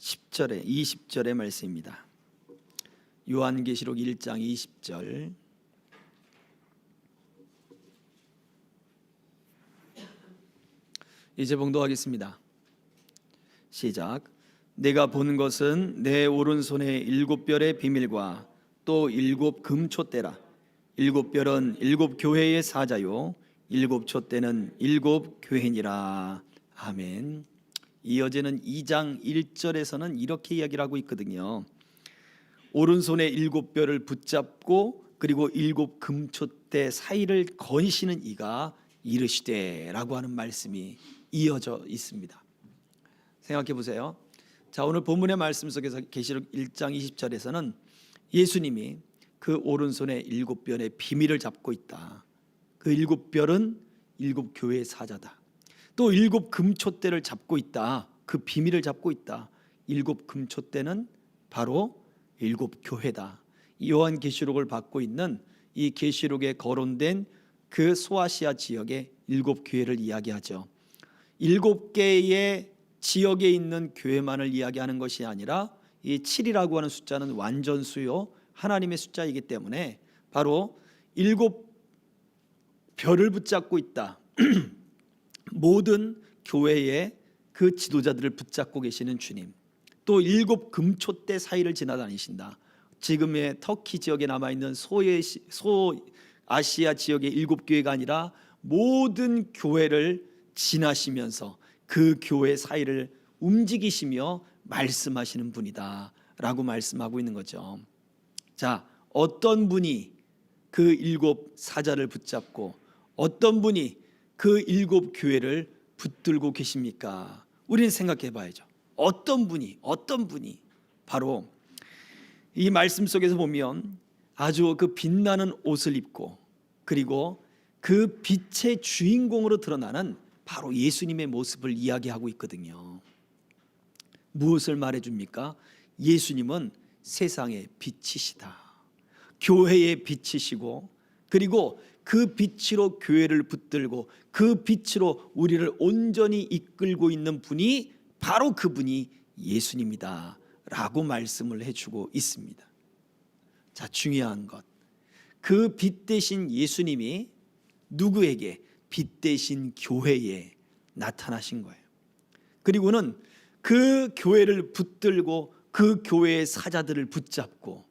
10절에 20절의 말씀입니다. 요한계시록 1장 20절. 이제 봉독하겠습니다. 시작. 내가 본 것은 내 오른손에 7별의 비밀과 또 7금촛대라. 7별은 7교회의 사자요 7촛대는 7교회니라. 아멘. 이어지는 2장 1절에서는 이렇게 이야기를 하고 있거든요. 오른손에 7별을 붙잡고 그리고 7금촛대 사이를 거니시는 이가 이르시되 라고 하는 말씀이 이어져 있습니다. 생각해 보세요. 자, 오늘 본문의 말씀 속에서 계시록 1장 20절에서는 예수님이 그 오른손에 7별의 비밀을 잡고 있다. 그 7별은 7교회의 사자다. 또 7금촛대를 잡고 있다. 그 비밀을 잡고 있다. 7금촛대는 바로 7교회다. 요한계시록을 받고 있는 이 계시록에 거론된 그 소아시아 지역의 7교회를 이야기하죠. 7개의 지역에 있는 교회만을 이야기하는 것이 아니라 이 7이라고 하는 숫자는 완전수요 하나님의 숫자이기 때문에 바로 7별을 붙잡고 있다. 모든 교회의 그 지도자들을 붙잡고 계시는 주님, 또 7금촛대 사이를 지나다니신다. 지금의 터키 지역에 남아있는 소아시아 지역의 7교회가 아니라 모든 교회를 지나시면서 그 교회 사이를 움직이시며 말씀하시는 분이다 라고 말씀하고 있는 거죠. 자, 어떤 분이 그 7사자를 붙잡고 어떤 분이 그 7교회를 붙들고 계십니까? 우리는 생각해 봐야죠. 어떤 분이 바로 이 말씀 속에서 보면 아주 그 빛나는 옷을 입고 그리고 그 빛의 주인공으로 드러나는 바로 예수님의 모습을 이야기하고 있거든요. 무엇을 말해줍니까? 예수님은 세상의 빛이시다. 교회의 빛이시고 그리고 그 빛으로 교회를 붙들고 그 빛으로 우리를 온전히 이끌고 있는 분이 바로 그분이 예수님이다 라고 말씀을 해주고 있습니다. 자, 중요한 것, 그 빛 대신 예수님이 누구에게? 빛 대신 교회에 나타나신 거예요. 그리고는 그 교회를 붙들고 그 교회의 사자들을 붙잡고,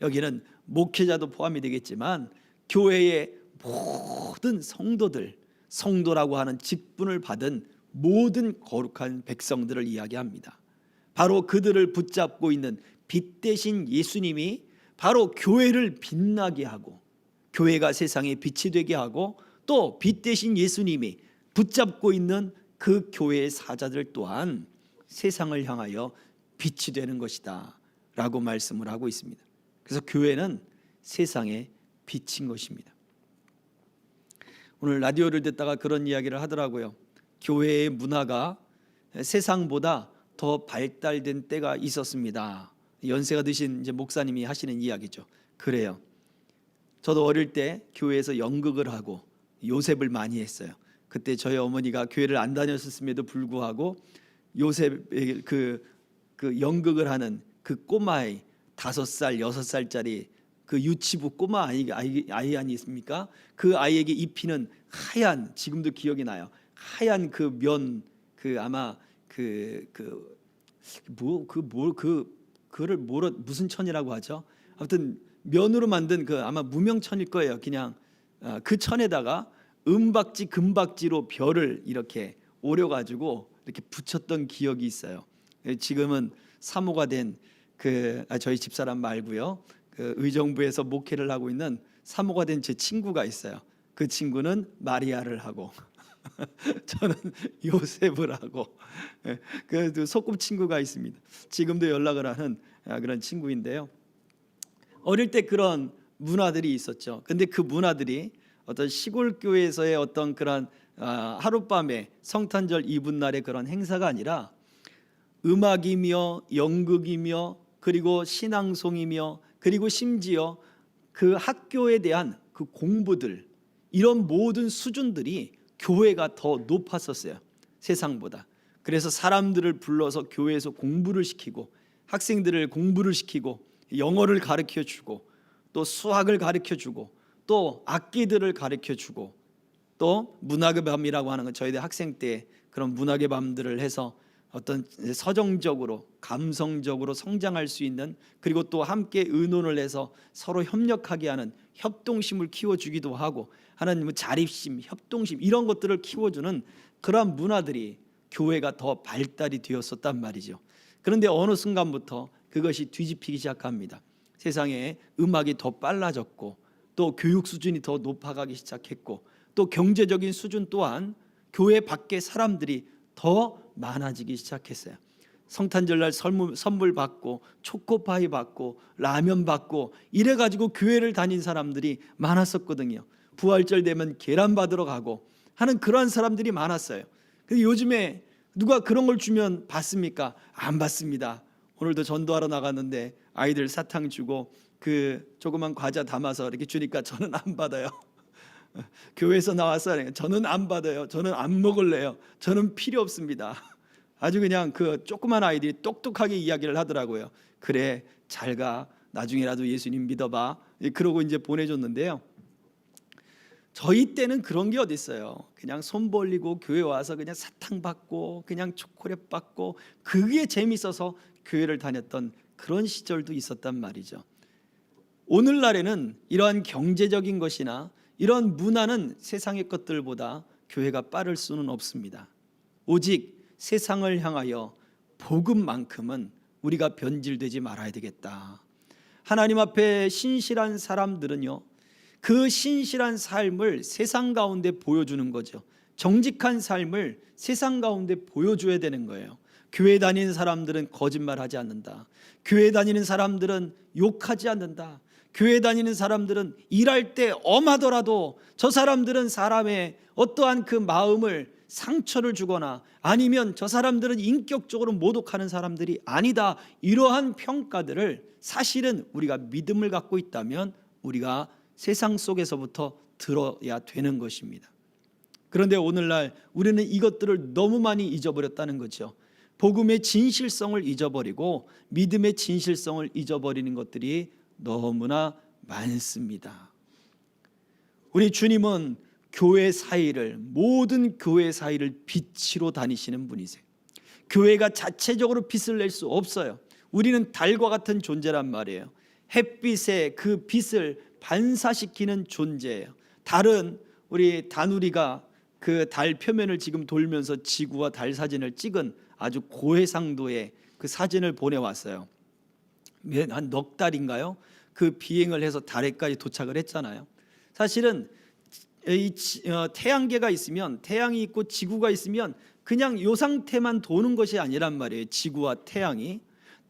여기는 목회자도 포함이 되겠지만 교회의 모든 성도들, 성도라고 하는 직분을 받은 모든 거룩한 백성들을 이야기합니다. 바로 그들을 붙잡고 있는 빛 대신 예수님이 바로 교회를 빛나게 하고 교회가 세상의 빛이 되게 하고 또 빛 대신 예수님이 붙잡고 있는 그 교회의 사자들 또한 세상을 향하여 빛이 되는 것이다 라고 말씀을 하고 있습니다. 그래서 교회는 세상의 빛인 것입니다. 오늘 라디오를 듣다가 그런 이야기를 하더라고요. 교회의 문화가 세상보다 더 발달된 때가 있었습니다. 연세가 드신 이제 목사님이 하시는 이야기죠. 그래요. 저도 어릴 때 교회에서 연극을 하고 요셉을 많이 했어요. 그때 저희 어머니가 교회를 안 다녔음에도 불구하고 요셉의 그 연극을 하는 그 꼬마아이 5살, 6살짜리 그 유치부 꼬마 아이 아니겠습니까? 그 아이에게 입히는 하얀, 지금도 기억이 나요. 하얀 그 면, 아마 그거를 무슨 천이라고 하죠? 아무튼 면으로 만든 아마 무명천일 거예요. 그냥 그 천에다가 은박지, 금박지로 별을 이렇게 오려가지고 이렇게 붙였던 기억이 있어요. 지금은 사모가 된 저희 집사람 말고요. 의정부에서 목회를 하고 있는 사모가 된 제 친구가 있어요. 그 친구는 마리아를 하고 저는 요셉을 하고 그 소꿉친구가 있습니다. 지금도 연락을 하는 그런 친구인데요. 어릴 때 그런 문화들이 있었죠. 근데 그 문화들이 어떤 시골 교회에서의 어떤 그런 하룻밤에 성탄절 이브날의 그런 행사가 아니라 음악이며 연극이며 그리고 신앙송이며 그리고 심지어 그 학교에 대한 그 공부들, 이런 모든 수준들이 교회가 더 높았었어요. 세상보다. 그래서 사람들을 불러서 교회에서 공부를 시키고 학생들을 공부를 시키고 영어를 가르쳐 주고 또 수학을 가르쳐 주고 또 악기들을 가르쳐 주고 또 문학의 밤이라고 하는 건 저희들 학생 때 그런 문학의 밤들을 해서 어떤 서정적으로 감성적으로 성장할 수 있는, 그리고 또 함께 의논을 해서 서로 협력하게 하는 협동심을 키워주기도 하고 하는 자립심, 협동심 이런 것들을 키워주는 그러한 문화들이 교회가 더 발달이 되었었단 말이죠. 그런데 어느 순간부터 그것이 뒤집히기 시작합니다. 세상에 음악이 더 빨라졌고 또 교육 수준이 더 높아가기 시작했고 또 경제적인 수준 또한 교회 밖에 사람들이 더 많아지기 시작했어요. 성탄절날 선물 받고 초코파이 받고 라면 받고 이래가지고 교회를 다닌 사람들이 많았었거든요. 부활절 되면 계란 받으러 가고 하는 그러한 사람들이 많았어요. 근데 요즘에 누가 그런 걸 주면 받습니까? 안 받습니다. 오늘도 전도하러 나갔는데 아이들 사탕 주고 그 조그만 과자 담아서 이렇게 주니까 저는 안 받아요. 교회에서 나와서 저는 안 받아요. 저는 안 먹을래요. 저는 필요 없습니다. 아주 그냥 그 조그만 아이들이 똑똑하게 이야기를 하더라고요. 그래, 잘 가. 나중에라도 예수님 믿어봐. 그러고 이제 보내줬는데요. 저희 때는 그런 게 어디 있어요. 그냥 손 벌리고 교회 와서 그냥 사탕 받고 그냥 초콜릿 받고 그게 재밌어서 교회를 다녔던 그런 시절도 있었단 말이죠. 오늘날에는 이러한 경제적인 것이나 이런 문화는 세상의 것들보다 교회가 빠를 수는 없습니다. 오직 세상을 향하여 복음만큼은 우리가 변질되지 말아야 되겠다. 하나님 앞에 신실한 사람들은요, 그 신실한 삶을 세상 가운데 보여주는 거죠. 정직한 삶을 세상 가운데 보여줘야 되는 거예요. 교회 다니는 사람들은 거짓말하지 않는다. 교회 다니는 사람들은 욕하지 않는다. 교회 다니는 사람들은 일할 때 엄하더라도 저 사람들은 사람의 어떠한 그 마음을 상처를 주거나 아니면 저 사람들은 인격적으로 모독하는 사람들이 아니다. 이러한 평가들을 사실은 우리가 믿음을 갖고 있다면 우리가 세상 속에서부터 들어야 되는 것입니다. 그런데 오늘날 우리는 이것들을 너무 많이 잊어버렸다는 거죠. 복음의 진실성을 잊어버리고 믿음의 진실성을 잊어버리는 것들이 너무나 많습니다. 우리 주님은 교회 사이를, 모든 교회 사이를 빛으로 다니시는 분이세요. 교회가 자체적으로 빛을 낼 수 없어요. 우리는 달과 같은 존재란 말이에요. 햇빛의 그 빛을 반사시키는 존재예요. 달은 우리 다누리가 그 달 표면을 지금 돌면서 지구와 달 사진을 찍은 아주 고해상도의 그 사진을 보내왔어요. 한 넉 달인가요? 그 비행을 해서 달에까지 도착을 했잖아요. 사실은 이 태양계가 있으면, 태양이 있고 지구가 있으면 그냥 이 상태만 도는 것이 아니란 말이에요. 지구와 태양이,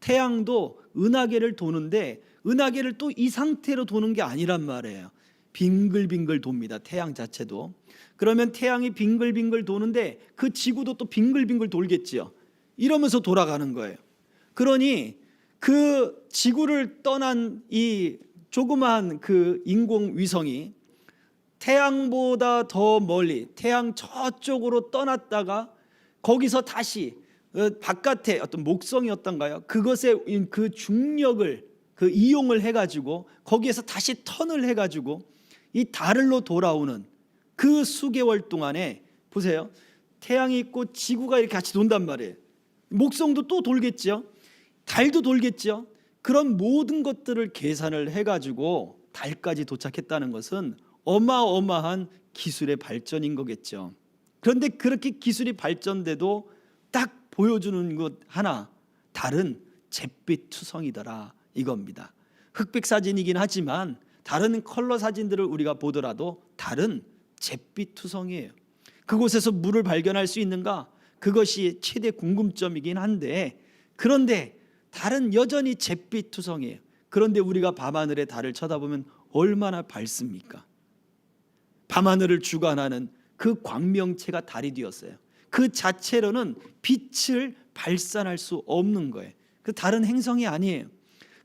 태양도 은하계를 도는데 은하계를 또 이 상태로 도는 게 아니란 말이에요. 빙글빙글 돕니다. 태양 자체도. 그러면 태양이 빙글빙글 도는데 그 지구도 또 빙글빙글 돌겠지요. 이러면서 돌아가는 거예요. 그러니 그 지구를 떠난 이 조그마한 그 인공위성이 태양보다 더 멀리, 태양 저쪽으로 떠났다가 거기서 다시 바깥에 어떤 목성이었던가요? 그것의 그 중력을 그 이용을 해가지고 거기에서 다시 턴을 해가지고 이 달로 돌아오는 그 수개월 동안에 보세요. 태양이 있고 지구가 이렇게 같이 돈단 말이에요. 목성도 또 돌겠죠. 달도 돌겠죠. 그런 모든 것들을 계산을 해가지고 달까지 도착했다는 것은 어마어마한 기술의 발전인 거겠죠. 그런데 그렇게 기술이 발전돼도 딱 보여주는 것 하나, 달은 잿빛 투성이더라 이겁니다. 흑백 사진이긴 하지만 다른 컬러 사진들을 우리가 보더라도 달은 잿빛 투성이에요. 그곳에서 물을 발견할 수 있는가? 그것이 최대 궁금점이긴 한데, 그런데 달은 여전히 잿빛 투성이에요. 그런데 우리가 밤하늘의 달을 쳐다보면 얼마나 밝습니까? 밤하늘을 주관하는 그 광명체가 달이 되었어요. 그 자체로는 빛을 발산할 수 없는 거예요. 그 다른 행성이 아니에요.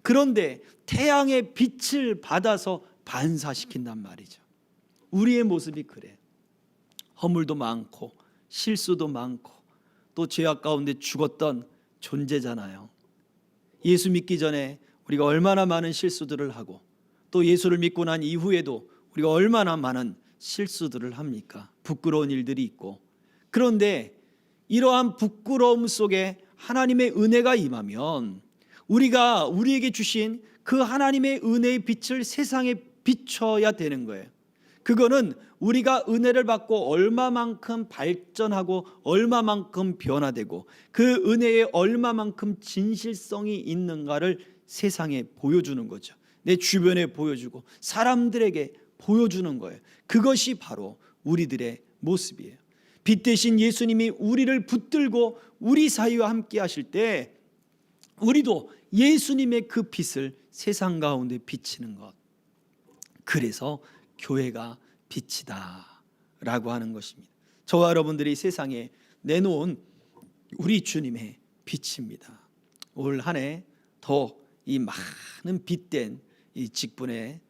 그런데 태양의 빛을 받아서 반사시킨단 말이죠. 우리의 모습이 그래요. 허물도 많고 실수도 많고 또 죄악 가운데 죽었던 존재잖아요. 예수 믿기 전에 우리가 얼마나 많은 실수들을 하고 또 예수를 믿고 난 이후에도 우리가 얼마나 많은 실수들을 합니까? 부끄러운 일들이 있고. 그런데 이러한 부끄러움 속에 하나님의 은혜가 임하면 우리가 우리에게 주신 그 하나님의 은혜의 빛을 세상에 비춰야 되는 거예요. 그거는 우리가 은혜를 받고 얼마만큼 발전하고 얼마만큼 변화되고 그 은혜에 얼마만큼 진실성이 있는가를 세상에 보여주는 거죠. 내 주변에 보여주고 사람들에게 보여주는 거예요. 그것이 바로 우리들의 모습이에요. 빛 대신 예수님이 우리를 붙들고 우리 사이와 함께 하실 때 우리도 예수님의 그 빛을 세상 가운데 비치는 것. 그래서 교회가 빛이다 라고 하는 것입니다. 저와 여러분들이 세상에 내놓은 우리 주님의 빛입니다. 올 한 해 더 이 많은 빛된 이 직분에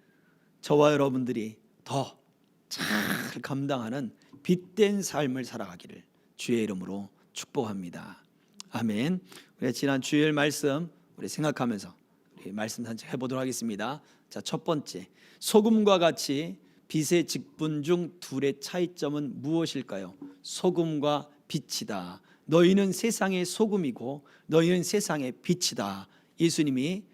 저와 여러분들이 더 잘 감당하는 빛된 삶을 살아가기를 주의 이름으로 축복합니다. 아멘. 우리 지난 주일 말씀 우리 생각하면서 우리 말씀 산책해 보도록 하겠습니다. 자, 첫 번째, 소금과 같이 빛의 직분 중 둘의 차이점은 무엇일까요? 소금과 빛이다. 너희는 세상의 소금이고 너희는 세상의 빛이다. 예수님이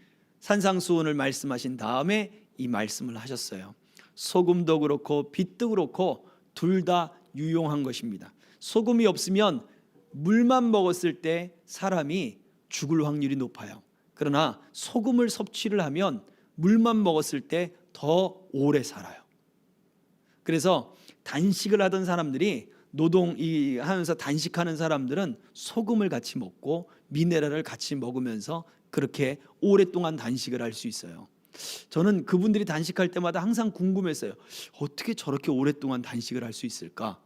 산상수훈을 말씀하신 다음에 이 말씀을 하셨어요. 소금도 그렇고 빛도 그렇고 둘 다 유용한 것입니다. 소금이 없으면 물만 먹었을 때 사람이 죽을 확률이 높아요. 그러나 소금을 섭취를 하면 물만 먹었을 때 더 오래 살아요. 그래서 단식을 하던 사람들이 하면서 단식하는 사람들은 소금을 같이 먹고 미네랄을 같이 먹으면서 그렇게 오랫동안 단식을 할 수 있어요. 저는 그분들이 단식할 때마다 항상 궁금했어요. 어떻게 저렇게 오랫동안 단식을 할 수 있을까?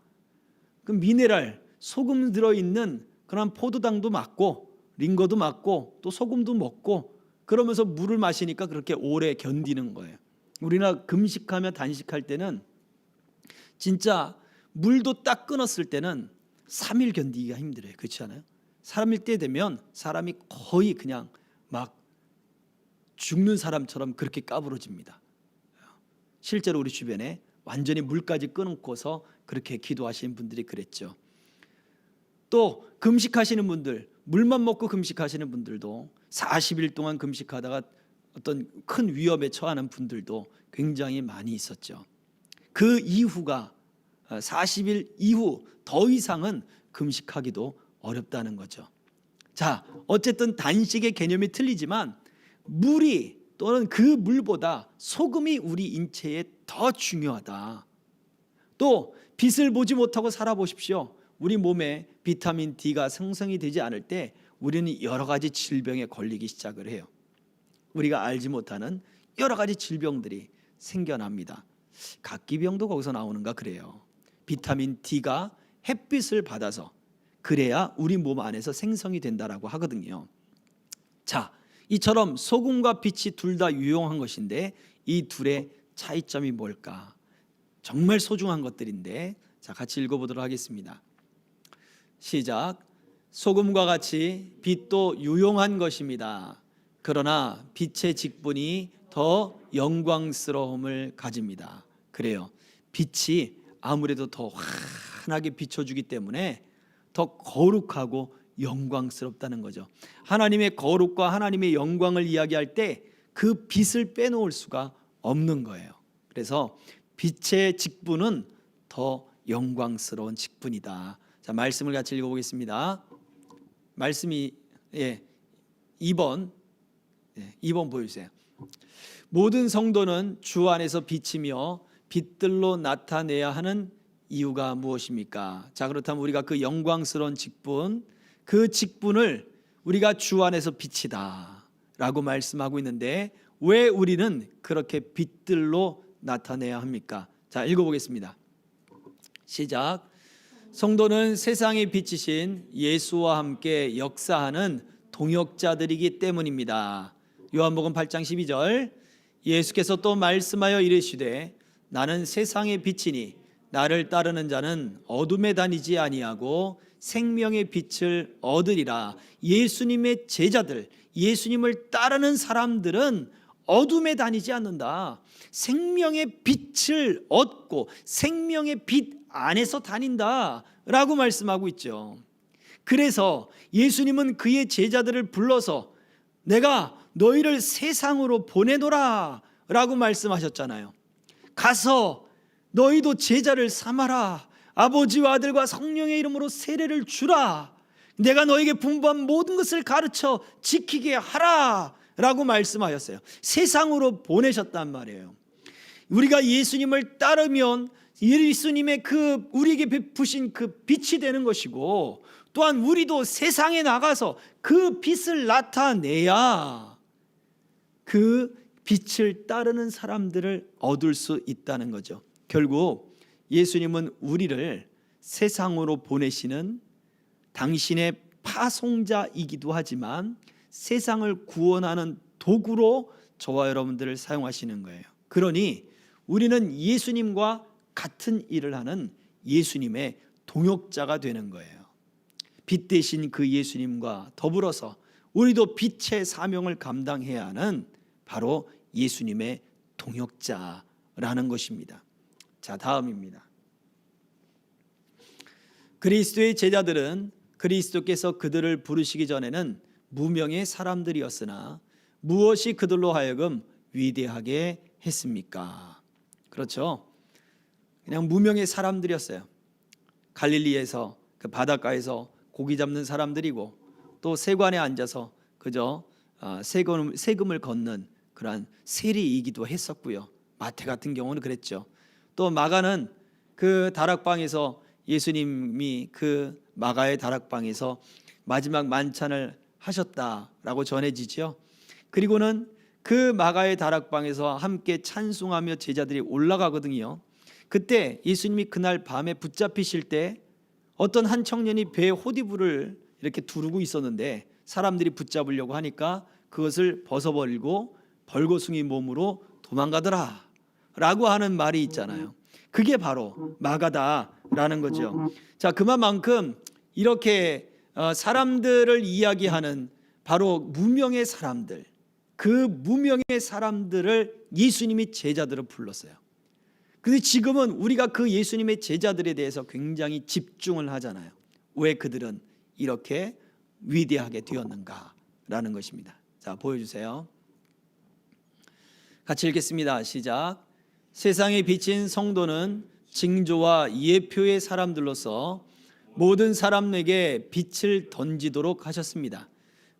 그 미네랄, 소금 들어있는 그런 포도당도 맞고 링거도 맞고 또 소금도 먹고 그러면서 물을 마시니까 그렇게 오래 견디는 거예요. 우리나 금식하며 단식할 때는 진짜 물도 딱 끊었을 때는 3일 견디기가 힘들어요. 그렇지 않아요? 3일 때 되면 사람이 거의 그냥 막 죽는 사람처럼 그렇게 까부러집니다. 실제로 우리 주변에 완전히 물까지 끊고서 그렇게 기도하시는 분들이 그랬죠. 또 금식하시는 분들, 물만 먹고 금식하시는 분들도 40일 동안 금식하다가 어떤 큰 위험에 처하는 분들도 굉장히 많이 있었죠. 그 이후가 40일 이후 더 이상은 금식하기도 어렵다는 거죠. 자, 어쨌든 단식의 개념이 틀리지만 물이 또는 그 물보다 소금이 우리 인체에 더 중요하다. 또 빛을 보지 못하고 살아보십시오. 우리 몸에 비타민 D가 생성이 되지 않을 때 우리는 여러 가지 질병에 걸리기 시작을 해요. 우리가 알지 못하는 여러 가지 질병들이 생겨납니다. 각기병도 거기서 나오는가 그래요. 비타민 D가 햇빛을 받아서 그래야 우리 몸 안에서 생성이 된다라고 하거든요. 자, 이처럼 소금과 빛이 둘 다 유용한 것인데 이 둘의 차이점이 뭘까? 정말 소중한 것들인데 자, 같이 읽어보도록 하겠습니다. 시작. 소금과 같이 빛도 유용한 것입니다. 그러나 빛의 직분이 더 영광스러움을 가집니다. 그래요. 빛이 아무래도 더 환하게 비춰주기 때문에 더 거룩하고 영광스럽다는 거죠. 하나님의 거룩과 하나님의 영광을 이야기할 때 그 빛을 빼놓을 수가 없는 거예요. 그래서 빛의 직분은 더 영광스러운 직분이다. 자, 말씀을 같이 읽어보겠습니다. 말씀이 2번 보여주세요. 모든 성도는 주 안에서 비치며 빛들로 나타내야 하는 이유가 무엇입니까? 자, 그렇다면 우리가 그 영광스러운 직분, 그 직분을 우리가 주 안에서 빛이다 라고 말씀하고 있는데 왜 우리는 그렇게 빛들로 나타내야 합니까? 자, 읽어보겠습니다. 시작. 성도는 세상에 비치신 예수와 함께 역사하는 동역자들이기 때문입니다. 요한복음 8장 12절. 예수께서 또 말씀하여 이르시되 나는 세상의 빛이니 나를 따르는 자는 어둠에 다니지 아니하고 생명의 빛을 얻으리라. 예수님의 제자들, 예수님을 따르는 사람들은 어둠에 다니지 않는다. 생명의 빛을 얻고 생명의 빛 안에서 다닌다 라고 말씀하고 있죠. 그래서 예수님은 그의 제자들을 불러서 내가 너희를 세상으로 보내노라 라고 말씀하셨잖아요. 가서 너희도 제자를 삼아라. 아버지와 아들과 성령의 이름으로 세례를 주라. 내가 너에게 분부한 모든 것을 가르쳐 지키게 하라 라고 말씀하셨어요. 세상으로 보내셨단 말이에요. 우리가 예수님을 따르면 예수님의 그 우리에게 베푸신 그 빛이 되는 것이고, 또한 우리도 세상에 나가서 그 빛을 나타내야 그 빛을 따르는 사람들을 얻을 수 있다는 거죠. 결국 예수님은 우리를 세상으로 보내시는 당신의 파송자이기도 하지만 세상을 구원하는 도구로 저와 여러분들을 사용하시는 거예요. 그러니 우리는 예수님과 같은 일을 하는 예수님의 동역자가 되는 거예요. 빛 대신 그 예수님과 더불어서 우리도 빛의 사명을 감당해야 하는 바로 예수님의 동역자라는 것입니다. 자, 다음입니다. 그리스도의 제자들은 그리스도께서 그들을 부르시기 전에는 무명의 사람들이었으나 무엇이 그들로 하여금 위대하게 했습니까? 그렇죠. 그냥 무명의 사람들이었어요. 갈릴리에서 그 바닷가에서 고기 잡는 사람들이고, 또 세관에 앉아서 그저 세금을 걷는 그러한 세리이기도 했었고요. 마태 같은 경우는 그랬죠. 또 마가는 그 다락방에서 예수님이 그 마가의 다락방에서 마지막 만찬을 하셨다라고 전해지죠. 그리고는 그 마가의 다락방에서 함께 찬송하며 제자들이 올라가거든요. 그때 예수님이 그날 밤에 붙잡히실 때 어떤 한 청년이 배에 호디부를 이렇게 두르고 있었는데 사람들이 붙잡으려고 하니까 그것을 벗어버리고 벌거숭이 몸으로 도망가더라 라고 하는 말이 있잖아요. 그게 바로 마가다라는 거죠. 자, 그만큼 이렇게 사람들을 이야기하는 바로 무명의 사람들, 그 무명의 사람들을 예수님이 제자들을 불렀어요. 근데 지금은 우리가 그 예수님의 제자들에 대해서 굉장히 집중을 하잖아요. 왜 그들은 이렇게 위대하게 되었는가라는 것입니다. 자, 보여주세요. 같이 읽겠습니다. 시작. 세상에 비친 성도는 징조와 예표의 사람들로서 모든 사람에게 빛을 던지도록 하셨습니다.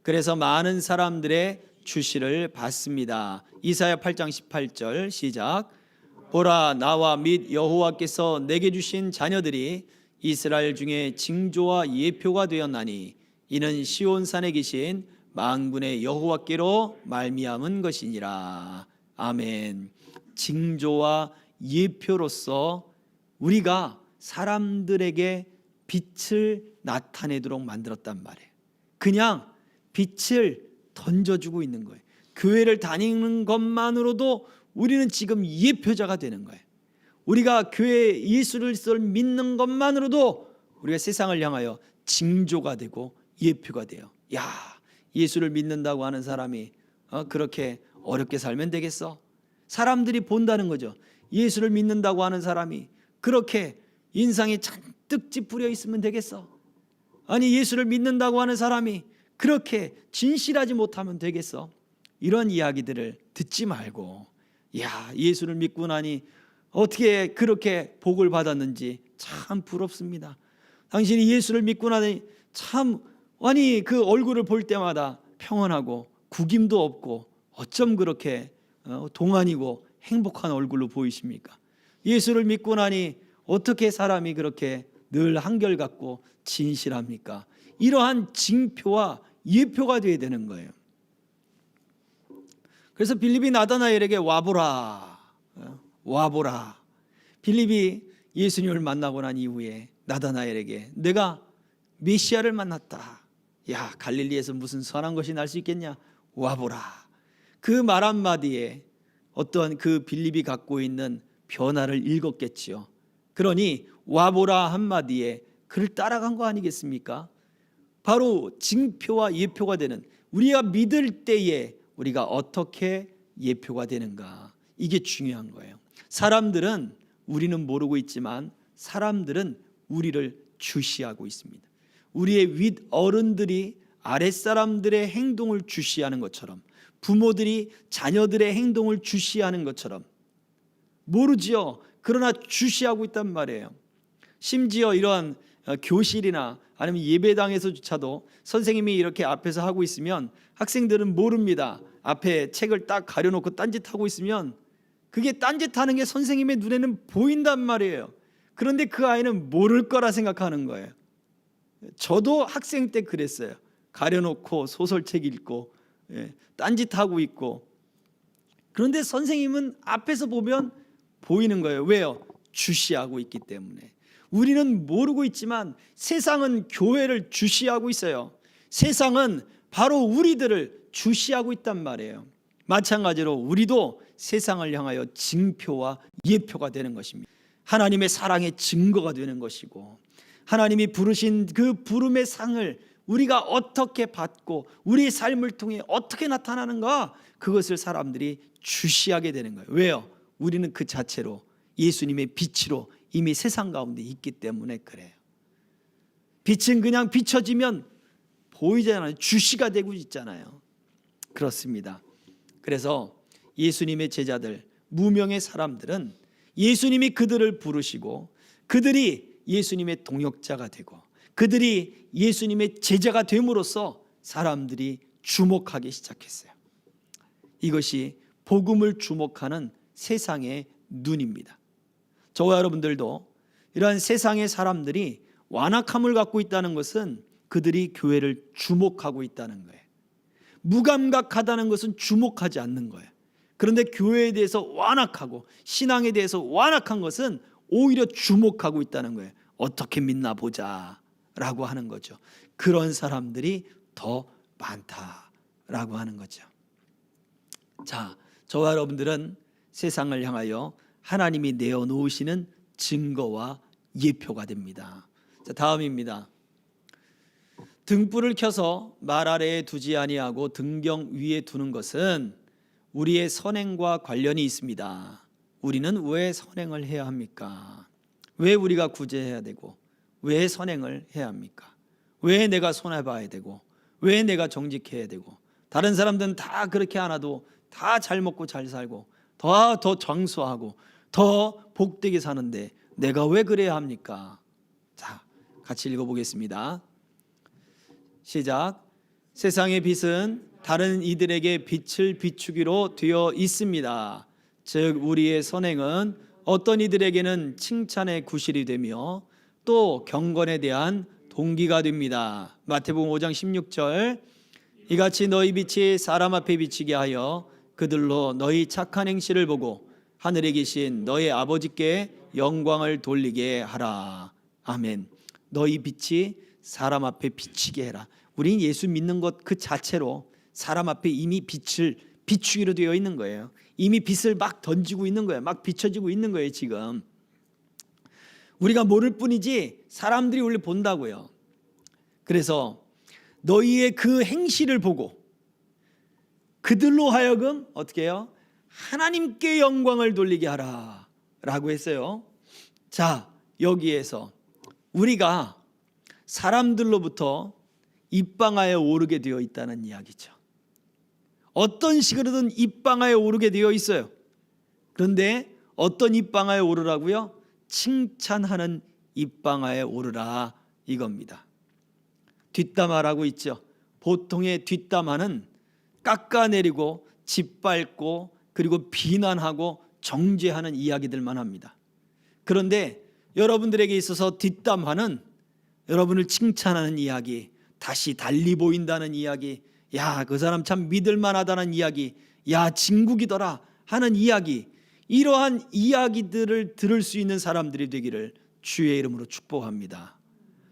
그래서 많은 사람들의 주시를 받습니다. 이사야 8장 18절 시작. 보라, 나와 및 여호와께서 내게 주신 자녀들이 이스라엘 중에 징조와 예표가 되었나니 이는 시온산에 계신 만군의 여호와께로 말미암은 것이니라. 아멘. 징조와 예표로서 우리가 사람들에게 빛을 나타내도록 만들었단 말이에요. 그냥 빛을 던져주고 있는 거예요. 교회를 다니는 것만으로도 우리는 지금 예표자가 되는 거예요. 우리가 교회 예수를 믿는 것만으로도 우리가 세상을 향하여 징조가 되고 예표가 돼요. 야, 예수를 믿는다고 하는 사람이 그렇게 어렵게 살면 되겠어? 사람들이 본다는 거죠. 예수를 믿는다고 하는 사람이 그렇게 인상이 잔뜩 찌푸려 있으면 되겠어? 아니, 예수를 믿는다고 하는 사람이 그렇게 진실하지 못하면 되겠어? 이런 이야기들을 듣지 말고, 야, 예수를 믿고 나니 어떻게 그렇게 복을 받았는지 참 부럽습니다. 당신이 예수를 믿고 나니 참, 아니 그 얼굴을 볼 때마다 평안하고 구김도 없고 어쩜 그렇게 동안이고 행복한 얼굴로 보이십니까? 예수를 믿고 나니 어떻게 사람이 그렇게 늘 한결같고 진실합니까? 이러한 징표와 예표가 되어야 되는 거예요. 그래서 빌립이 나다나엘에게 와보라. 빌립이 예수님을 만나고 난 이후에 나다나엘에게 내가 메시아를 만났다. 야, 갈릴리에서 무슨 선한 것이 날 수 있겠냐? 와보라. 그 말 한마디에 어떤 그 빌립이 갖고 있는 변화를 읽었겠지요. 그러니 와보라 한마디에 그를 따라간 거 아니겠습니까? 바로 징표와 예표가 되는, 우리가 믿을 때에 우리가 어떻게 예표가 되는가, 이게 중요한 거예요. 사람들은, 우리는 모르고 있지만 사람들은 우리를 주시하고 있습니다. 우리의 윗 어른들이 아랫사람들의 행동을 주시하는 것처럼, 부모들이 자녀들의 행동을 주시하는 것처럼, 모르지요. 그러나 주시하고 있단 말이에요. 심지어 이러한 교실이나 아니면 예배당에서조차도 선생님이 이렇게 앞에서 하고 있으면 학생들은 모릅니다. 앞에 책을 딱 가려놓고 딴짓하고 있으면 그게 딴짓하는 게 선생님의 눈에는 보인단 말이에요. 그런데 그 아이는 모를 거라 생각하는 거예요. 저도 학생 때 그랬어요. 가려놓고 소설책 읽고 딴짓하고 있고. 그런데 선생님은 앞에서 보면 보이는 거예요. 왜요? 주시하고 있기 때문에. 우리는 모르고 있지만 세상은 교회를 주시하고 있어요. 세상은 바로 우리들을 주시하고 있단 말이에요. 마찬가지로 우리도 세상을 향하여 징표와 예표가 되는 것입니다. 하나님의 사랑의 증거가 되는 것이고, 하나님이 부르신 그 부름의 상을 우리가 어떻게 받고 우리의 삶을 통해 어떻게 나타나는가, 그것을 사람들이 주시하게 되는 거예요. 왜요? 우리는 그 자체로 예수님의 빛으로 이미 세상 가운데 있기 때문에 그래요. 빛은 그냥 비춰지면 보이잖아요. 주시가 되고 있잖아요. 그렇습니다. 그래서 예수님의 제자들, 무명의 사람들은 예수님이 그들을 부르시고 그들이 예수님의 동역자가 되고 그들이 예수님의 제자가 됨으로써 사람들이 주목하기 시작했어요. 이것이 복음을 주목하는 세상의 눈입니다. 저와 여러분들도 이러한 세상의 사람들이 완악함을 갖고 있다는 것은 그들이 교회를 주목하고 있다는 거예요. 무감각하다는 것은 주목하지 않는 거예요. 그런데 교회에 대해서 완악하고 신앙에 대해서 완악한 것은 오히려 주목하고 있다는 거예요. 어떻게 믿나 보자 라고 하는 거죠. 그런 사람들이 더 많다라고 하는 거죠. 자, 저와 여러분들은 세상을 향하여 하나님이 내어놓으시는 증거와 예표가 됩니다. 자, 다음입니다. 등불을 켜서 말 아래에 두지 아니하고 등경 위에 두는 것은 우리의 선행과 관련이 있습니다. 우리는 왜 선행을 해야 합니까? 왜 우리가 구제해야 되고 왜 선행을 해야 합니까? 왜 내가 손해봐야 되고 왜 내가 정직해야 되고, 다른 사람들은 다 그렇게 안 하도 다 잘 먹고 잘 살고 더 장수하고 더 복되게 사는데 내가 왜 그래야 합니까? 자, 같이 읽어보겠습니다. 시작. 세상의 빛은 다른 이들에게 빛을 비추기로 되어 있습니다. 즉 우리의 선행은 어떤 이들에게는 칭찬의 구실이 되며 또 경건에 대한 동기가 됩니다. 마태복음 5장 16절. 이같이 너희 빛이 사람 앞에 비치게 하여 그들로 너희 착한 행실을 보고 하늘에 계신 너희 아버지께 영광을 돌리게 하라. 아멘. 너희 빛이 사람 앞에 비치게 해라. 우린 예수 믿는 것 그 자체로 사람 앞에 이미 빛을 비추기로 되어 있는 거예요. 이미 빛을 막 던지고 있는 거예요. 막 비춰지고 있는 거예요. 지금 우리가 모를 뿐이지 사람들이 원래 본다고요. 그래서 너희의 그 행실을 보고 그들로 하여금 어떻게 해요? 하나님께 영광을 돌리게 하라 라고 했어요. 자, 여기에서 우리가 사람들로부터 입방아에 오르게 되어 있다는 이야기죠. 어떤 식으로든 입방아에 오르게 되어 있어요. 그런데 어떤 입방아에 오르라고요? 칭찬하는 입방아에 오르라 이겁니다. 뒷담화라고 있죠. 보통의 뒷담화는 깎아내리고 짓밟고 그리고 비난하고 정죄하는 이야기들만 합니다. 그런데 여러분들에게 있어서 뒷담화는 여러분을 칭찬하는 이야기, 다시 달리 보인다는 이야기, 야, 그 사람 참 믿을만하다는 이야기, 야, 진국이더라 하는 이야기, 이러한 이야기들을 들을 수 있는 사람들이 되기를 주의 이름으로 축복합니다.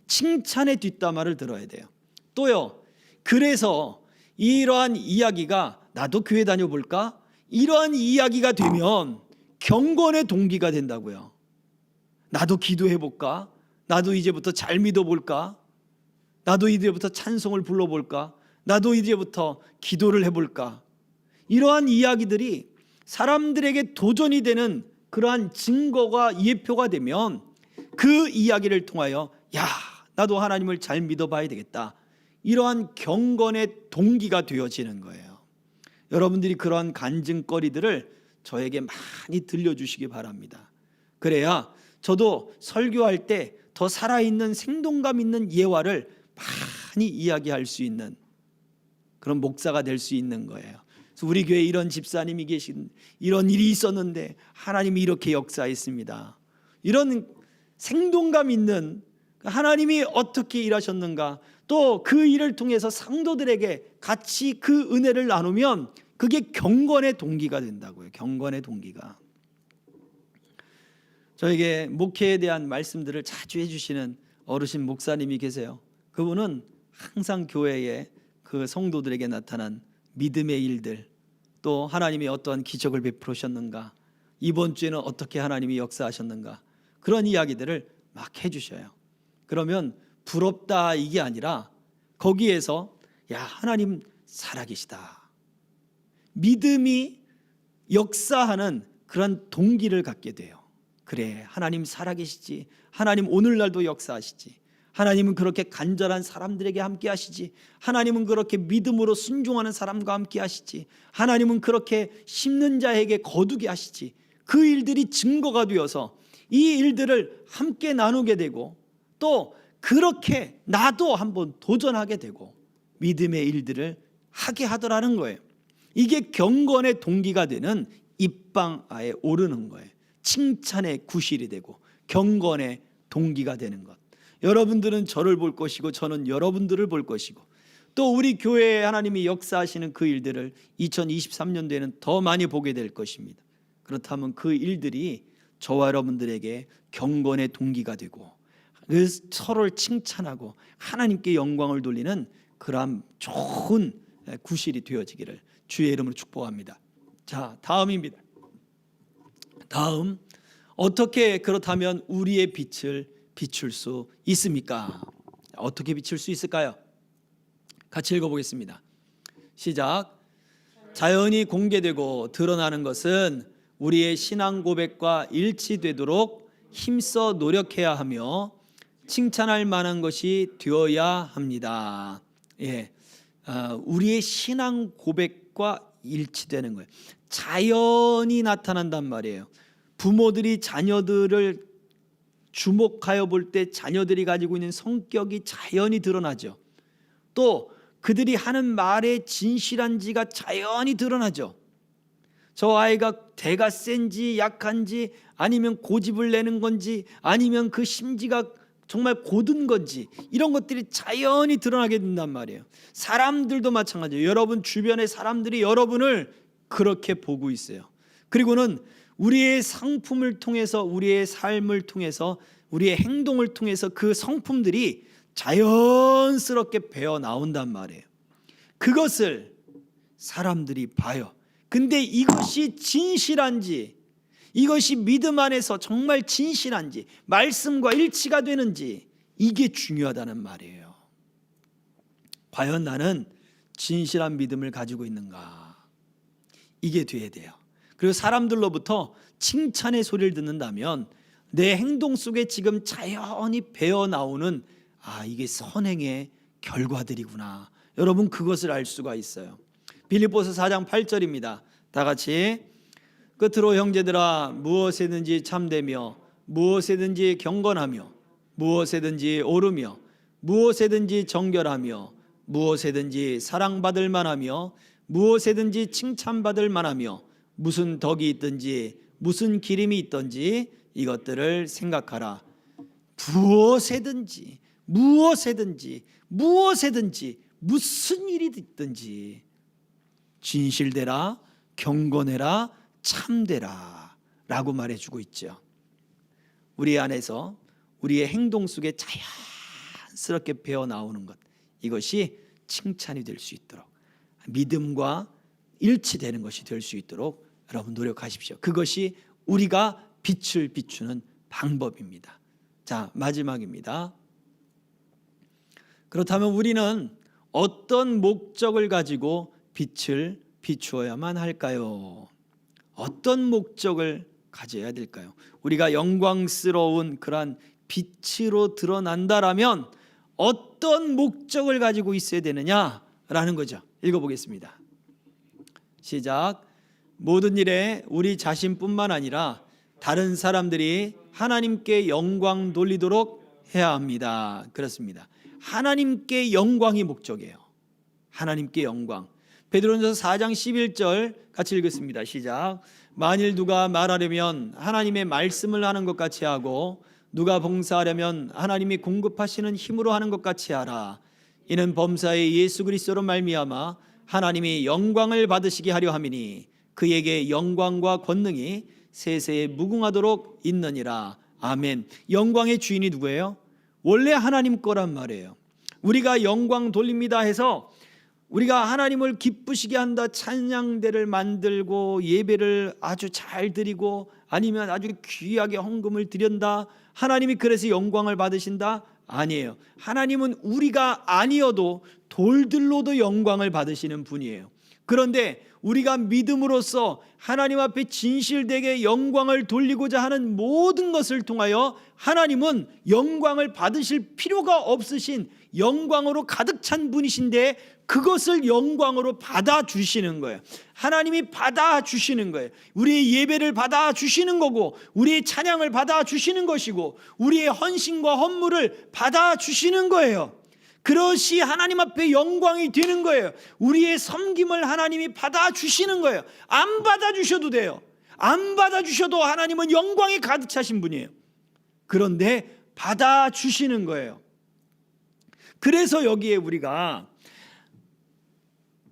칭찬의 뒷담화를 들어야 돼요. 또요, 그래서 이러한 이야기가 나도 교회 다녀볼까? 이러한 이야기가 되면 경건의 동기가 된다고요. 나도 기도해 볼까? 나도 이제부터 잘 믿어볼까? 나도 이제부터 찬송을 불러볼까? 나도 이제부터 기도를 해볼까? 이러한 이야기들이 사람들에게 도전이 되는 그러한 증거가 예표가 되면 그 이야기를 통하여 야, 나도 하나님을 잘 믿어봐야 되겠다, 이러한 경건의 동기가 되어지는 거예요. 여러분들이 그러한 간증거리들을 저에게 많이 들려주시기 바랍니다. 그래야 저도 설교할 때 더 살아있는 생동감 있는 예화를 많이 이야기할 수 있는 그런 목사가 될 수 있는 거예요. 그래서 우리 교회에 이런 집사님이 계신, 이런 일이 있었는데 하나님이 이렇게 역사했습니다, 이런 생동감 있는 하나님이 어떻게 일하셨는가, 또 그 일을 통해서 상도들에게 같이 그 은혜를 나누면 그게 경건의 동기가 된다고요. 경건의 동기가. 저에게 목회에 대한 말씀들을 자주 해주시는 어르신 목사님이 계세요. 그분은 항상 교회에 그 성도들에게 나타난 믿음의 일들, 또 하나님이 어떠한 기적을 베푸셨는가, 이번 주에는 어떻게 하나님이 역사하셨는가, 그런 이야기들을 막 해주셔요. 그러면 부럽다 이게 아니라 거기에서 야, 하나님 살아계시다, 믿음이 역사하는 그런 동기를 갖게 돼요. 그래, 하나님 살아계시지, 하나님 오늘날도 역사하시지, 하나님은 그렇게 간절한 사람들에게 함께 하시지, 하나님은 그렇게 믿음으로 순종하는 사람과 함께 하시지, 하나님은 그렇게 심는 자에게 거두게 하시지. 그 일들이 증거가 되어서 이 일들을 함께 나누게 되고, 또 그렇게 나도 한번 도전하게 되고 믿음의 일들을 하게 하더라는 거예요. 이게 경건의 동기가 되는 입방아에 오르는 거예요. 칭찬의 구실이 되고 경건의 동기가 되는 것. 여러분들은 저를 볼 것이고 저는 여러분들을 볼 것이고, 또 우리 교회에 하나님이 역사하시는 그 일들을 2023년도에는 더 많이 보게 될 것입니다. 그렇다면 그 일들이 저와 여러분들에게 경건의 동기가 되고 서로를 칭찬하고 하나님께 영광을 돌리는 그러한 좋은 구실이 되어지기를 주의 이름으로 축복합니다. 자, 다음입니다. 다음, 어떻게 그렇다면 우리의 빛을 비출 수 있습니까? 어떻게 비출 수 있을까요? 같이 읽어보겠습니다. 시작. 자연히 공개되고 드러나는 것은 우리의 신앙 고백과 일치되도록 힘써 노력해야 하며 칭찬할 만한 것이 되어야 합니다. 우리의 신앙 고백과 일치되는 거예요. 자연히 나타난단 말이에요. 부모들이 자녀들을 주목하여 볼 때 자녀들이 가지고 있는 성격이 자연히 드러나죠. 또 그들이 하는 말의 진실한지가 자연히 드러나죠. 저 아이가 대가 센지 약한지, 아니면 고집을 내는 건지, 아니면 그 심지가 정말 고든 건지, 이런 것들이 자연히 드러나게 된단 말이에요. 사람들도 마찬가지예요. 여러분 주변의 사람들이 여러분을 그렇게 보고 있어요. 그리고는 우리의 상품을 통해서, 우리의 삶을 통해서, 우리의 행동을 통해서 그 성품들이 자연스럽게 배어 나온단 말이에요. 그것을 사람들이 봐요. 근데 이것이 진실한지, 이것이 믿음 안에서 정말 진실한지, 말씀과 일치가 되는지, 이게 중요하다는 말이에요. 과연 나는 진실한 믿음을 가지고 있는가? 이게 돼야 돼요. 그리고 사람들로부터 칭찬의 소리를 듣는다면 내 행동 속에 지금 자연히 배어 나오는 이게 선행의 결과들이구나, 여러분 그것을 알 수가 있어요. 빌립보서 4장 8절입니다. 다 같이. 끝으로 형제들아, 무엇에든지 참되며 무엇에든지 경건하며 무엇에든지 오르며 무엇에든지 정결하며 무엇에든지 사랑받을 만하며 무엇에든지 칭찬받을 만하며 무슨 덕이 있든지 무슨 기림이 있든지 이것들을 생각하라. 무엇에든지 무슨 일이 있든지 진실되라, 경건해라, 참되라 라고 말해주고 있죠. 우리 안에서 우리의 행동 속에 자연스럽게 배어 나오는 것, 이것이 칭찬이 될 수 있도록, 믿음과 일치되는 것이 될 수 있도록 여러분 노력하십시오. 그것이 우리가 빛을 비추는 방법입니다. 자, 마지막입니다. 그렇다면 우리는 어떤 목적을 가지고 빛을 비추어야만 할까요? 어떤 목적을 가져야 될까요? 우리가 영광스러운 그러한 빛으로 드러난다라면 어떤 목적을 가지고 있어야 되느냐라는 거죠. 읽어보겠습니다. 시작. 모든 일에 우리 자신뿐만 아니라 다른 사람들이 하나님께 영광 돌리도록 해야 합니다. 그렇습니다. 하나님께 영광이 목적이에요. 하나님께 영광. 베드로전서 4장 11절 같이 읽겠습니다. 시작. 만일 누가 말하려면 하나님의 말씀을 하는 것 같이 하고 누가 봉사하려면 하나님이 공급하시는 힘으로 하는 것 같이 하라. 이는 범사의 예수 그리스도로 말미암아 하나님이 영광을 받으시게 하려 함이니 그에게 영광과 권능이 세세에 무궁하도록 있느니라. 아멘. 영광의 주인이 누구예요? 원래 하나님 거란 말이에요. 우리가 영광 돌립니다 해서 우리가 하나님을 기쁘시게 한다, 찬양대를 만들고 예배를 아주 잘 드리고 아니면 아주 귀하게 헌금을 드린다, 하나님이 그래서 영광을 받으신다? 아니에요. 하나님은 우리가 아니어도 돌들로도 영광을 받으시는 분이에요. 그런데 우리가 믿음으로써 하나님 앞에 진실되게 영광을 돌리고자 하는 모든 것을 통하여 하나님은 영광을 받으실 필요가 없으신 영광으로 가득 찬 분이신데 그것을 영광으로 받아주시는 거예요. 하나님이 받아주시는 거예요. 우리의 예배를 받아주시는 거고 우리의 찬양을 받아주시는 것이고 우리의 헌신과 헌물을 받아주시는 거예요. 그것이 하나님 앞에 영광이 되는 거예요. 우리의 섬김을 하나님이 받아주시는 거예요. 안 받아주셔도 돼요. 안 받아주셔도 하나님은 영광이 가득 차신 분이에요. 그런데 받아주시는 거예요. 그래서 여기에 우리가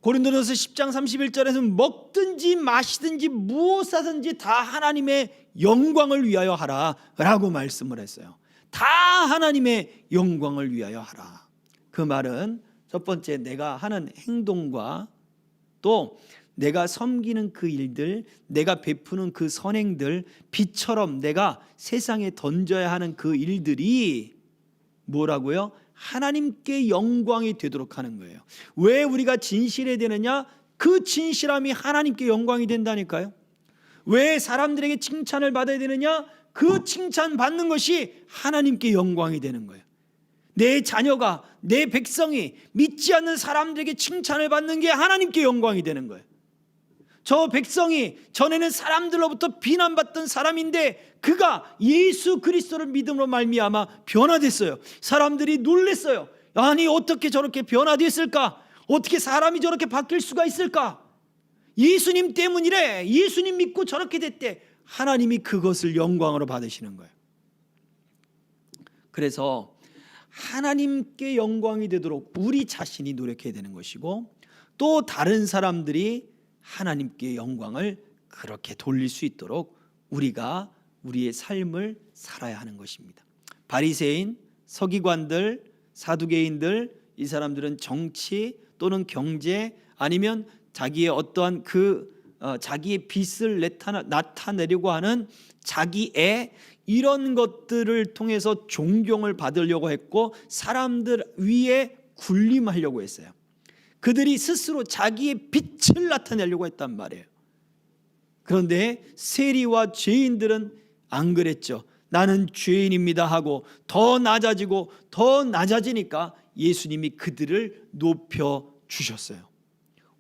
고린도전서 10장 31절에서 먹든지 마시든지 무엇하든지 다 하나님의 영광을 위하여 하라 라고 말씀을 했어요. 다 하나님의 영광을 위하여 하라. 그 말은 첫 번째, 내가 하는 행동과 또 내가 섬기는 그 일들, 내가 베푸는 그 선행들, 빛처럼 내가 세상에 던져야 하는 그 일들이 뭐라고요? 하나님께 영광이 되도록 하는 거예요. 왜 우리가 진실해야 되느냐? 그 진실함이 하나님께 영광이 된다니까요. 왜 사람들에게 칭찬을 받아야 되느냐? 그 칭찬 받는 것이 하나님께 영광이 되는 거예요. 내 자녀가, 내 백성이 믿지 않는 사람들에게 칭찬을 받는 게 하나님께 영광이 되는 거예요. 저 백성이 전에는 사람들로부터 비난받던 사람인데 그가 예수 그리스도를 믿음으로 말미암아 변화됐어요. 사람들이 놀랐어요. 아니 어떻게 저렇게 변화됐을까? 어떻게 사람이 저렇게 바뀔 수가 있을까? 예수님 때문이래. 예수님 믿고 저렇게 됐대. 하나님이 그것을 영광으로 받으시는 거예요. 그래서 하나님께 영광이 되도록 우리 자신이 노력해야 되는 것이고 또 다른 사람들이 하나님께 영광을 그렇게 돌릴 수 있도록 우리가 우리의 삶을 살아야 하는 것입니다. 바리새인, 서기관들, 사두개인들, 이 사람들은 정치 또는 경제 아니면 자기의 어떠한 자기의 빛을 나타내려고 하는 자기의 이런 것들을 통해서 존경을 받으려고 했고 사람들 위에 군림하려고 했어요. 그들이 스스로 자기의 빛을 나타내려고 했단 말이에요. 그런데 세리와 죄인들은 안 그랬죠. 나는 죄인입니다 하고 더 낮아지고 더 낮아지니까 예수님이 그들을 높여주셨어요.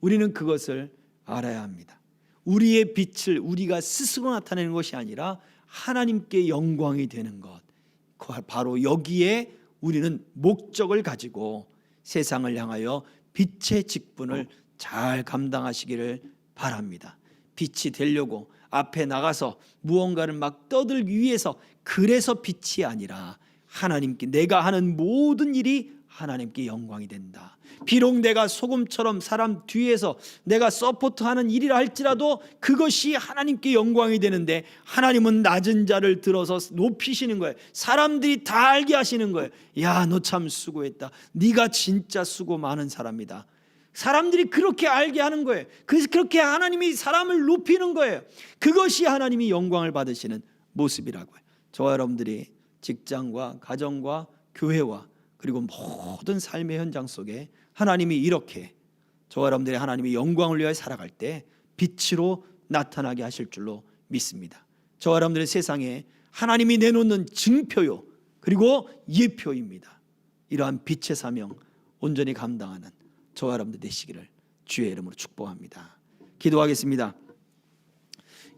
우리는 그것을 알아야 합니다. 우리의 빛을 우리가 스스로 나타내는 것이 아니라 하나님께 영광이 되는 것, 바로 여기에 우리는 목적을 가지고 세상을 향하여 빛의 직분을 잘 감당하시기를 바랍니다. 빛이 되려고 앞에 나가서 무언가를 막 떠들기 위해서, 그래서 빛이 아니라 하나님께 내가 하는 모든 일이 하나님께 영광이 된다. 비록 내가 소금처럼 사람 뒤에서 내가 서포트하는 일이라 할지라도 그것이 하나님께 영광이 되는데 하나님은 낮은 자를 들어서 높이시는 거예요. 사람들이 다 알게 하시는 거예요. 야, 너 참 수고했다. 네가 진짜 수고 많은 사람이다. 사람들이 그렇게 알게 하는 거예요. 그렇게 하나님이 사람을 높이는 거예요. 그것이 하나님이 영광을 받으시는 모습이라고요. 저와 여러분들이 직장과 가정과 교회와 그리고 모든 삶의 현장 속에 하나님이 이렇게 저와 여러분들이 하나님의 영광을 위하여 살아갈 때 빛으로 나타나게 하실 줄로 믿습니다. 저와 여러분들의 세상에 하나님이 내놓는 증표요 그리고 예표입니다. 이러한 빛의 사명 온전히 감당하는 저와 여러분들 되시기를 주의 이름으로 축복합니다. 기도하겠습니다.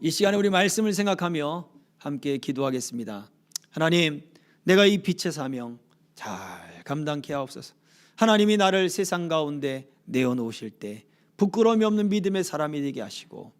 이 시간에 우리 말씀을 생각하며 함께 기도하겠습니다. 하나님, 내가 이 빛의 사명 잘 감당케 하옵소서. 하나님이 나를 세상 가운데 내어놓으실 때 부끄러움이 없는 믿음의 사람이 되게 하시고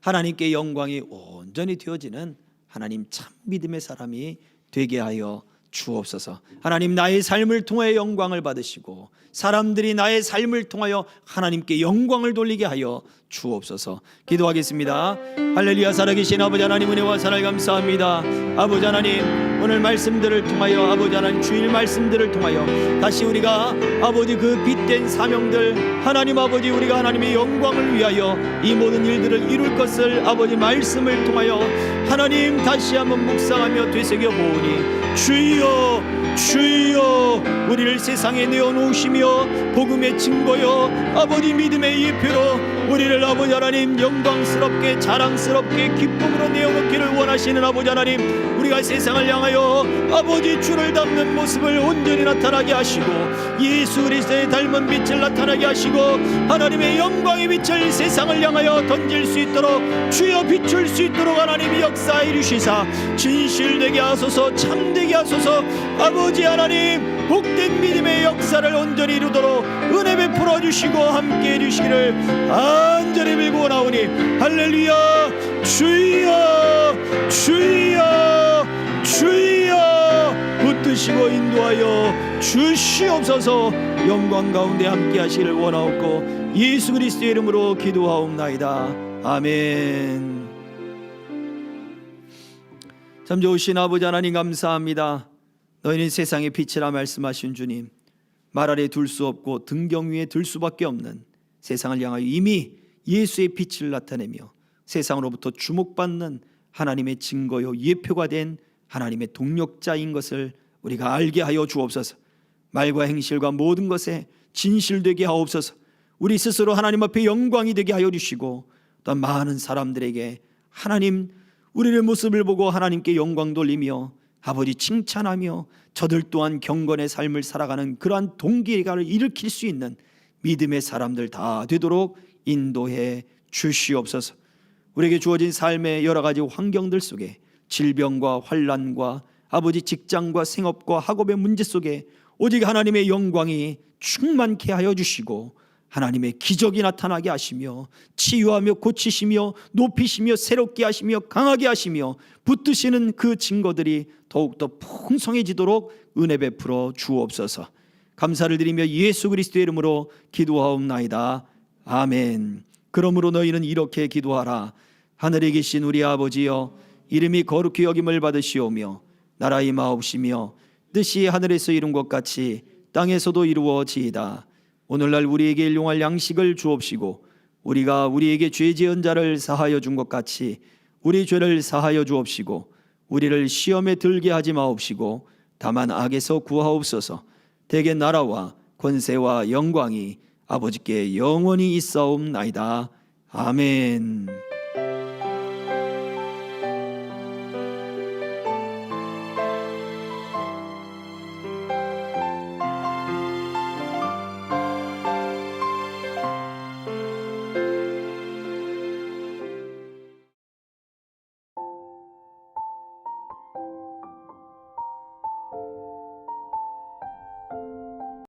하나님께 영광이 온전히 되어지는 하나님 참 믿음의 사람이 되게 하여 주옵소서. 하나님, 나의 삶을 통하여 영광을 받으시고 사람들이 나의 삶을 통하여 하나님께 영광을 돌리게 하여 주옵소서. 기도하겠습니다. 할렐루야. 살아계신 아버지 하나님, 은혜와 사랑을 감사합니다. 아버지 하나님, 오늘 말씀들을 통하여 아버지 하나님 주일 말씀들을 통하여 다시 우리가 아버지 그 빛된 사명들 하나님 아버지 우리가 하나님의 영광을 위하여 이 모든 일들을 이룰 것을 아버지 말씀을 통하여 하나님 다시 한번 묵상하며 되새겨 보오니 주여 주여 우리를 세상에 내어놓으시며 복음의 증거여 아버지 믿음의 예표로 우리를 아버지 하나님 영광스럽게 자랑스럽게 기쁨으로 내어놓기를 원하시는 아버지 하나님, 우리가 세상을 향하여 아버지 주를 닮는 모습을 온전히 나타나게 하시고 예수 그리스도의 닮은 빛을 나타나게 하시고 하나님의 영광의 빛을 세상을 향하여 던질 수 있도록 주여 비출 수 있도록 하나님이 역사해 주시사 진실되게 하소서, 참되게 하소서. 아버지 하나님, 복된 믿음의 역사를 온전히 이루도록 은혜 베풀어 주시고 함께해 주시기를 간절히 빌고 나오니 할렐루야. 주여 주여 주여 붙드시고 인도하여 주시옵소서. 영광 가운데 함께 하시기를 원하옵고 예수 그리스도의 이름으로 기도하옵나이다. 아멘. 참 좋으신 아버지 하나님 감사합니다. 너희는 세상의 빛이라 말씀하신 주님, 말 아래 둘 수 없고 등경 위에 들 수밖에 없는 세상을 향하여 이미 예수의 빛을 나타내며 세상으로부터 주목받는 하나님의 증거요 예표가 된 하나님의 동력자인 것을 우리가 알게 하여 주옵소서. 말과 행실과 모든 것에 진실되게 하옵소서. 우리 스스로 하나님 앞에 영광이 되게 하여 주시고 또 많은 사람들에게 하나님 우리의 모습을 보고 하나님께 영광 돌리며 아버지 칭찬하며 저들 또한 경건의 삶을 살아가는 그러한 동기를 일으킬 수 있는 믿음의 사람들 다 되도록 인도해 주시옵소서. 우리에게 주어진 삶의 여러 가지 환경들 속에 질병과 환난과 아버지 직장과 생업과 학업의 문제 속에 오직 하나님의 영광이 충만케 하여 주시고 하나님의 기적이 나타나게 하시며 치유하며 고치시며 높이시며 새롭게 하시며 강하게 하시며 붙드시는 그 증거들이 더욱더 풍성해지도록 은혜 베풀어 주옵소서. 감사를 드리며 예수 그리스도의 이름으로 기도하옵나이다. 아멘. 그러므로 너희는 이렇게 기도하라. 하늘에 계신 우리 아버지여, 이름이 거룩히 여김을 받으시오며 나라 임하옵시며 뜻이 하늘에서 이룬 것 같이 땅에서도 이루어지이다. 오늘날 우리에게 일용할 양식을 주옵시고 우리가 우리에게 죄 지은 자를 사하여 준 것 같이 우리 죄를 사하여 주옵시고 우리를 시험에 들게 하지 마옵시고 다만 악에서 구하옵소서. 대개 나라와 권세와 영광이 아버지께 영원히 있사옵나이다. 아멘.